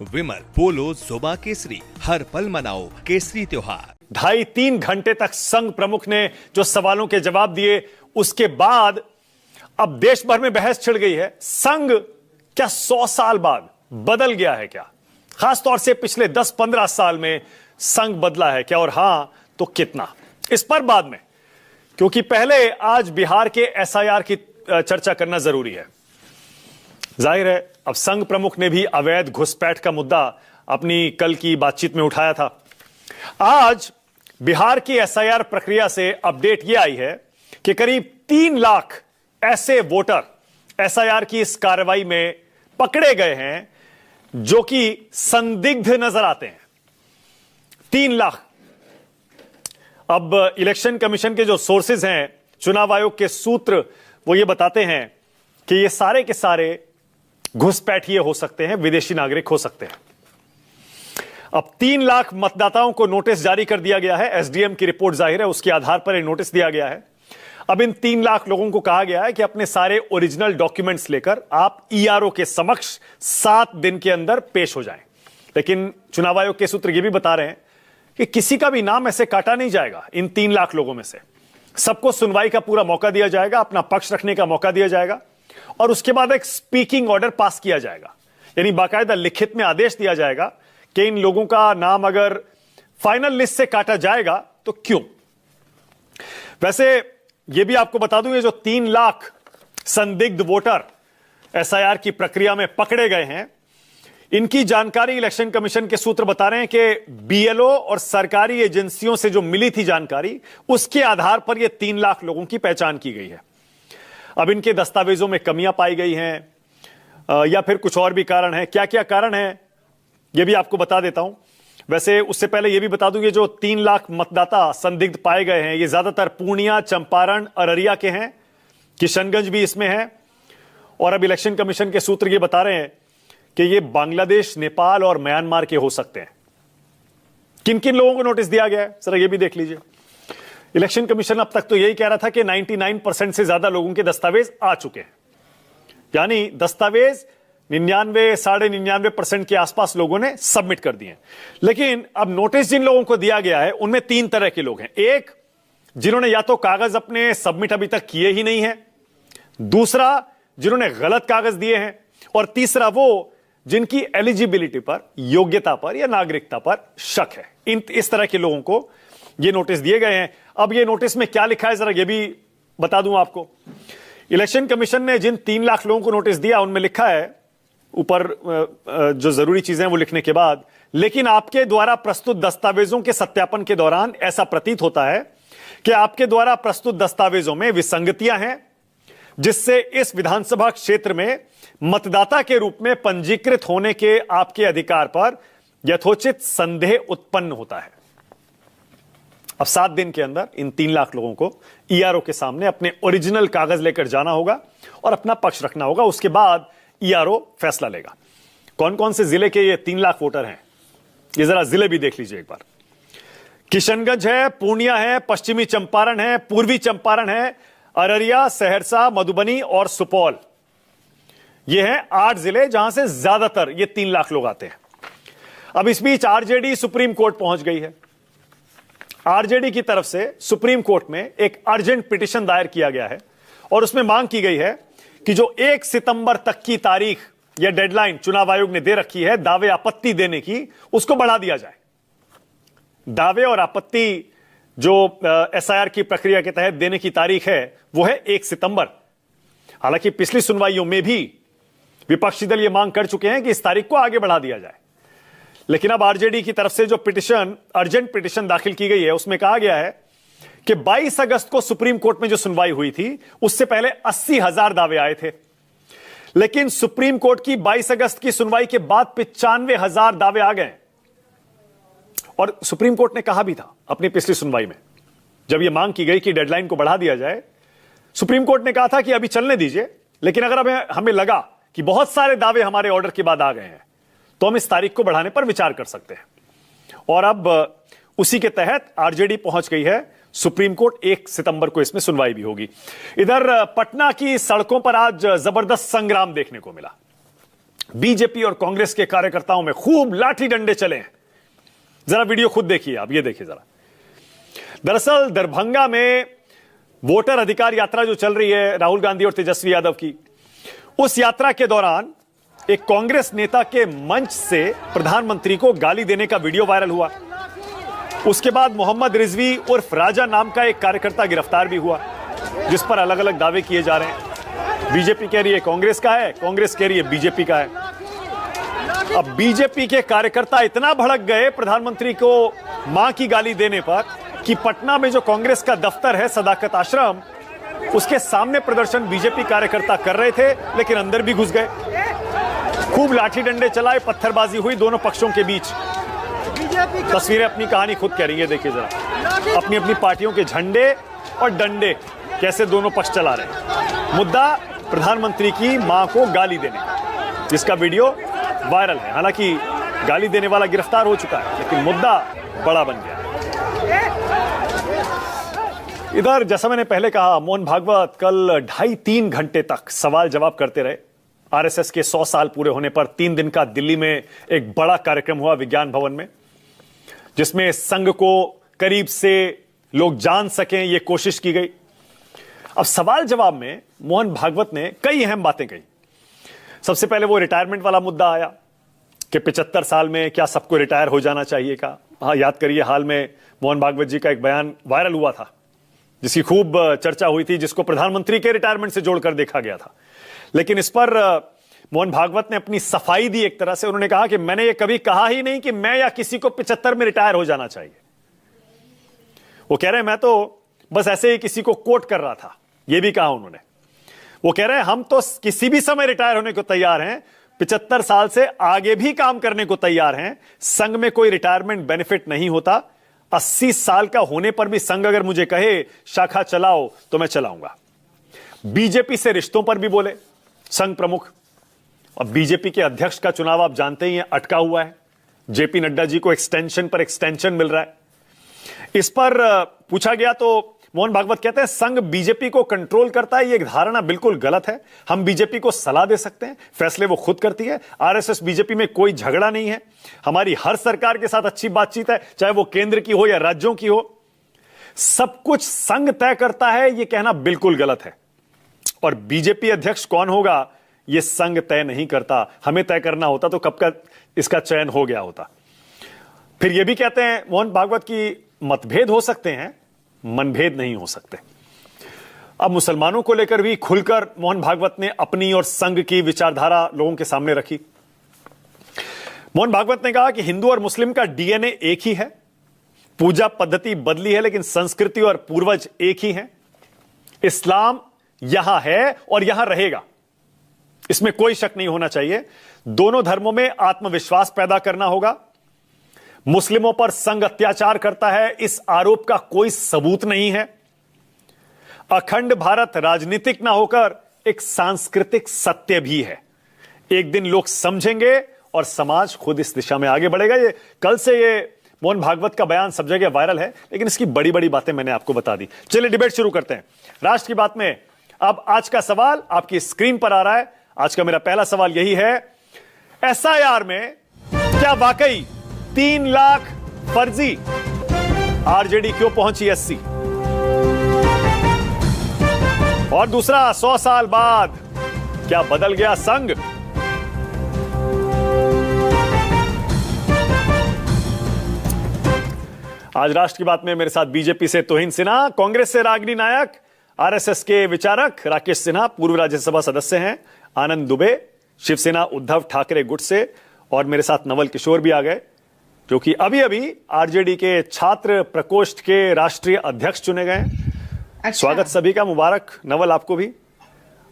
विमल, पोलो, जोमा केसरी, हर पल मनाओ केसरी त्योहार। 2.5-3 घंटे तक संघ प्रमुख ने जो सवालों के जवाब दिए, उसके बाद अब देश भर में बहस छिड़ गई है। संघ क्या 100 साल बाद बदल गया है क्या? खासतौर से पिछले 10-15 साल में संघ बदला है क्या, और हां तो कितना? इस पर बाद में, क्योंकि पहले आज बिहार के एसआईआर की चर्चा करना जरूरी है। जाहिर है अब संघ प्रमुख ने भी अवैध घुसपैठ का मुद्दा अपनी कल की बातचीत में उठाया था। आज बिहार की एसआईआर प्रक्रिया से अपडेट यह आई है कि करीब 3 लाख ऐसे वोटर एसआईआर की इस कार्रवाई में पकड़े गए हैं जो कि संदिग्ध नजर आते हैं। 3 लाख। अब इलेक्शन कमीशन के जो सोर्सेज हैं, चुनाव आयोग के सूत्र, वो ये बताते हैं कि ये सारे के सारे घुसपैठिए हो सकते हैं, विदेशी नागरिक हो सकते हैं। अब 3 लाख मतदाताओं को नोटिस जारी कर दिया गया है। एसडीएम की रिपोर्ट जाहिर है, उसके आधार पर यह नोटिस दिया गया है। अब इन 3 लाख लोगों को कहा गया है कि अपने सारे ओरिजिनल डॉक्यूमेंट्स लेकर आप ईआरओ के समक्ष 7 दिन के अंदर पेश हो जाएं। लेकिन चुनाव आयोग के सूत्र यह भी बता रहे हैं कि किसी का भी नाम ऐसे काटा नहीं जाएगा। इन 3 लाख लोगों में से सबको सुनवाई का पूरा मौका दिया जाएगा, अपना पक्ष रखने का मौका दिया जाएगा, और उसके बाद एक स्पीकिंग ऑर्डर पास किया जाएगा। यानी बाकायदा लिखित में आदेश दिया जाएगा कि इन लोगों का नाम अगर फाइनल लिस्ट से काटा जाएगा तो क्यों। वैसे यह भी आपको बता दूं, ये जो 3 लाख संदिग्ध वोटर एसआईआर की प्रक्रिया में पकड़े गए हैं, इनकी जानकारी इलेक्शन कमीशन के सूत्र बता रहे हैं कि बीएलओ और सरकारी एजेंसियों से जो मिली थी जानकारी, उसके आधार पर यह 3 लाख लोगों की पहचान की गई है। अब इनके दस्तावेजों में कमियां पाई गई हैं या फिर कुछ और भी कारण है। क्या क्या कारण है यह भी आपको बता देता हूं। वैसे उससे पहले यह भी बता दूं, ये जो 3 लाख मतदाता संदिग्ध पाए गए हैं, ये ज्यादातर पूर्णिया, चंपारण, अररिया के हैं, किशनगंज भी इसमें है। और अब इलेक्शन कमीशन के सूत्र ये बता रहे हैं कि ये बांग्लादेश, नेपाल और म्यांमार के हो सकते हैं। किन किन लोगों को नोटिस दिया गया है, जरा ये भी देख लीजिए। इलेक्शन कमीशन अब तक तो यही कह रहा था कि 99% से ज्यादा लोगों के दस्तावेज आ चुके हैं, यानी दस्तावेज 99-99.5% के आसपास लोगों ने सबमिट कर दिए। लेकिन अब नोटिस जिन लोगों को दिया गया है, उनमें 3 तरह के लोग हैं। एक, जिन्होंने या तो कागज अपने सबमिट अभी तक किए ही नहीं है, दूसरा जिन्होंने गलत कागज दिए हैं, और तीसरा वो जिनकी एलिजिबिलिटी पर, योग्यता पर या नागरिकता पर शक है। इस तरह के लोगों को ये नोटिस दिए गए हैं। अब ये नोटिस में क्या लिखा है, जरा ये भी बता दूं आपको। इलेक्शन कमीशन ने जिन 3 लाख लोगों को नोटिस दिया, उनमें लिखा है ऊपर जो जरूरी चीजें हैं वो लिखने के बाद, लेकिन आपके द्वारा प्रस्तुत दस्तावेजों के सत्यापन के दौरान ऐसा प्रतीत होता है कि आपके द्वारा प्रस्तुत दस्तावेजों में विसंगतियां हैं, जिससे इस विधानसभा क्षेत्र में मतदाता के रूप में पंजीकृत होने के आपके अधिकार पर यथोचित संदेह उत्पन्न होता है। अब 7 दिन के अंदर इन 3 लाख लोगों को ईआरओ के सामने अपने ओरिजिनल कागज लेकर जाना होगा और अपना पक्ष रखना होगा। उसके बाद ईआरओ फैसला लेगा। कौन कौन से जिले के ये 3 लाख वोटर हैं, ये जरा जिले भी देख लीजिए एक बार। किशनगंज है, पूर्णिया है, पश्चिमी चंपारण है, पूर्वी चंपारण है, अररिया, सहरसा, मधुबनी और सुपौल। ये हैं 8 जिले जहां से ज्यादातर ये 3 लाख लोग आते हैं। अब इस बीच आरजेडी सुप्रीम कोर्ट पहुंच गई है। आरजेडी की तरफ से सुप्रीम कोर्ट में एक अर्जेंट पिटीशन दायर किया गया है और उसमें मांग की गई है कि जो 1 सितंबर तक की तारीख या डेडलाइन चुनाव आयोग ने दे रखी है दावे आपत्ति देने की, उसको बढ़ा दिया जाए। दावे और आपत्ति जो एसआईआर की प्रक्रिया के तहत देने की तारीख है वो है 1 सितंबर। हालांकि पिछली सुनवाइयों में भी विपक्षी दल ये मांग कर चुके हैं कि इस तारीख को आगे बढ़ा दिया जाए, लेकिन अब आरजेडी की तरफ से जो पिटीशन, अर्जेंट पिटीशन दाखिल की गई है, उसमें कहा गया है कि 22 अगस्त को सुप्रीम कोर्ट में जो सुनवाई हुई थी, उससे पहले 80,000 दावे आए थे। लेकिन सुप्रीम कोर्ट की 22 अगस्त की सुनवाई के बाद 95,000 दावे आ गए। और सुप्रीम कोर्ट ने कहा भी था अपनी पिछली सुनवाई में, जब यह मांग की गई कि डेडलाइन को बढ़ा दिया जाए, सुप्रीम कोर्ट ने कहा था कि अभी चलने दीजिए, लेकिन अगर हमें लगा कि बहुत सारे दावे हमारे ऑर्डर के बाद आ गए हैं तो हम इस तारीख को बढ़ाने पर विचार कर सकते हैं। और अब उसी के तहत आरजेडी पहुंच गई है सुप्रीम कोर्ट। 1 सितंबर को इसमें सुनवाई भी होगी। इधर पटना की सड़कों पर आज जबरदस्त संग्राम देखने को मिला। बीजेपी और कांग्रेस के कार्यकर्ताओं में खूब लाठी डंडे चले हैं। जरा वीडियो खुद देखिए आप, ये देखिए जरा। दरअसल दरभंगा में वोटर अधिकार यात्रा जो चल रही है राहुल गांधी और तेजस्वी यादव की, उस यात्रा के दौरान एक कांग्रेस नेता के मंच से प्रधानमंत्री को गाली देने का वीडियो वायरल हुआ। उसके बाद मोहम्मद रिजवी उर्फ राजा नाम का एक कार्यकर्ता गिरफ्तार भी हुआ, जिस पर अलग अलग दावे किए जा रहे हैं। बीजेपी कह रही है कांग्रेस का है, कांग्रेस कह रही है बीजेपी का है। अब बीजेपी के कार्यकर्ता इतना भड़क गए प्रधानमंत्री को मां की गाली देने पर कि पटना में जो कांग्रेस का दफ्तर है सदाकत आश्रम, उसके सामने प्रदर्शन बीजेपी कार्यकर्ता कर रहे थे, लेकिन अंदर भी घुस गए। खूब लाठी डंडे चलाए, पत्थरबाजी हुई दोनों पक्षों के बीच। तस्वीरें अपनी कहानी खुद कह रही है, देखिए जरा। अपनी अपनी पार्टियों के झंडे और डंडे कैसे दोनों पक्ष चला रहे हैं। मुद्दा प्रधानमंत्री की मां को गाली देने का, जिसका वीडियो वायरल है। हालांकि गाली देने वाला गिरफ्तार हो चुका है, लेकिन मुद्दा बड़ा बन गया। इधर जैसा मैंने पहले कहा, मोहन भागवत कल 2.5-3 घंटे तक सवाल जवाब करते रहे। आरएसएस के 100 साल पूरे होने पर 3 दिन का दिल्ली में एक बड़ा कार्यक्रम हुआ विज्ञान भवन में, जिसमें संघ को करीब से लोग जान सकें ये कोशिश की गई। अब सवाल जवाब में मोहन भागवत ने कई अहम बातें कही। सबसे पहले वो रिटायरमेंट वाला मुद्दा आया कि 75 साल में क्या सबको रिटायर हो जाना चाहिए का। हाँ, याद करिए हाल में मोहन भागवत जी का एक बयान वायरल हुआ था, जिसकी खूब चर्चा हुई थी, जिसको प्रधानमंत्री के रिटायरमेंट से जोड़कर देखा गया था। लेकिन इस पर मोहन भागवत ने अपनी सफाई दी एक तरह से। उन्होंने कहा कि मैंने ये कभी कहा ही नहीं कि मैं या किसी को 75 में रिटायर हो जाना चाहिए। वो कह रहे हैं मैं तो बस ऐसे ही किसी को कोट कर रहा था, ये भी कहा उन्होंने। वो कह रहे हैं हम तो किसी भी समय रिटायर होने को तैयार हैं, 75 साल से आगे भी काम करने को तैयार हैं। संघ में कोई रिटायरमेंट बेनिफिट नहीं होता। 80 साल का होने पर भी संघ अगर मुझे कहे शाखा चलाओ तो मैं चलाऊंगा। बीजेपी से रिश्तों पर भी बोले संघ प्रमुख। और बीजेपी के अध्यक्ष का चुनाव आप जानते ही हैं, अटका हुआ है। जेपी नड्डा जी को एक्सटेंशन पर एक्सटेंशन मिल रहा है। इस पर पूछा गया तो मोहन भागवत कहते हैं संघ बीजेपी को कंट्रोल करता है, यह धारणा बिल्कुल गलत है। हम बीजेपी को सलाह दे सकते हैं, फैसले वो खुद करती है। आरएसएस बीजेपी में कोई झगड़ा नहीं है। हमारी हर सरकार के साथ अच्छी बातचीत है, चाहे वो केंद्र की हो या राज्यों की हो। सब कुछ संघ तय करता है, यह कहना बिल्कुल गलत है। और बीजेपी अध्यक्ष कौन होगा यह संघ तय नहीं करता। हमें तय करना होता तो कब का इसका चयन हो गया होता। फिर यह भी कहते हैं मोहन भागवत की मतभेद हो सकते हैं, मनभेद नहीं हो सकते। अब मुसलमानों को लेकर भी खुलकर मोहन भागवत ने अपनी और संघ की विचारधारा लोगों के सामने रखी। मोहन भागवत ने कहा कि हिंदू और मुस्लिम का डीएनए एक ही है, पूजा पद्धति बदली है लेकिन संस्कृति और पूर्वज एक ही हैं। इस्लाम यहां है और यहां रहेगा, इसमें कोई शक नहीं होना चाहिए। दोनों धर्मों में आत्मविश्वास पैदा करना होगा। मुस्लिमों पर संघ अत्याचार करता है, इस आरोप का कोई सबूत नहीं है। अखंड भारत राजनीतिक ना होकर एक सांस्कृतिक सत्य भी है। एक दिन लोग समझेंगे और समाज खुद इस दिशा में आगे बढ़ेगा। ये कल से ये मोहन भागवत का बयान सब जगह वायरल है, लेकिन इसकी बड़ी बड़ी बातें मैंने आपको बता दी। चलिए डिबेट शुरू करते हैं राष्ट्र की बात में। अब आज का सवाल आपकी स्क्रीन पर आ रहा है। आज का मेरा पहला सवाल यही है, एसआईआर में क्या वाकई 3 लाख फर्जी? आरजेडी क्यों पहुंची एससी? और दूसरा, 100 साल बाद क्या बदल गया संघ? आज राष्ट्र की बात में मेरे साथ बीजेपी से तोहिन सिन्हा, कांग्रेस से रागिनी नायक, आरएसएस के विचारक राकेश सिन्हा, पूर्व राज्यसभा सदस्य हैं आनंद दुबे, शिवसेना उद्धव ठाकरे गुट से, और मेरे साथ नवल किशोर भी आ गए, जो कि अभी अभी आरजेडी के छात्र प्रकोष्ठ के राष्ट्रीय अध्यक्ष चुने गए। अच्छा। स्वागत सभी का, मुबारक नवल आपको भी।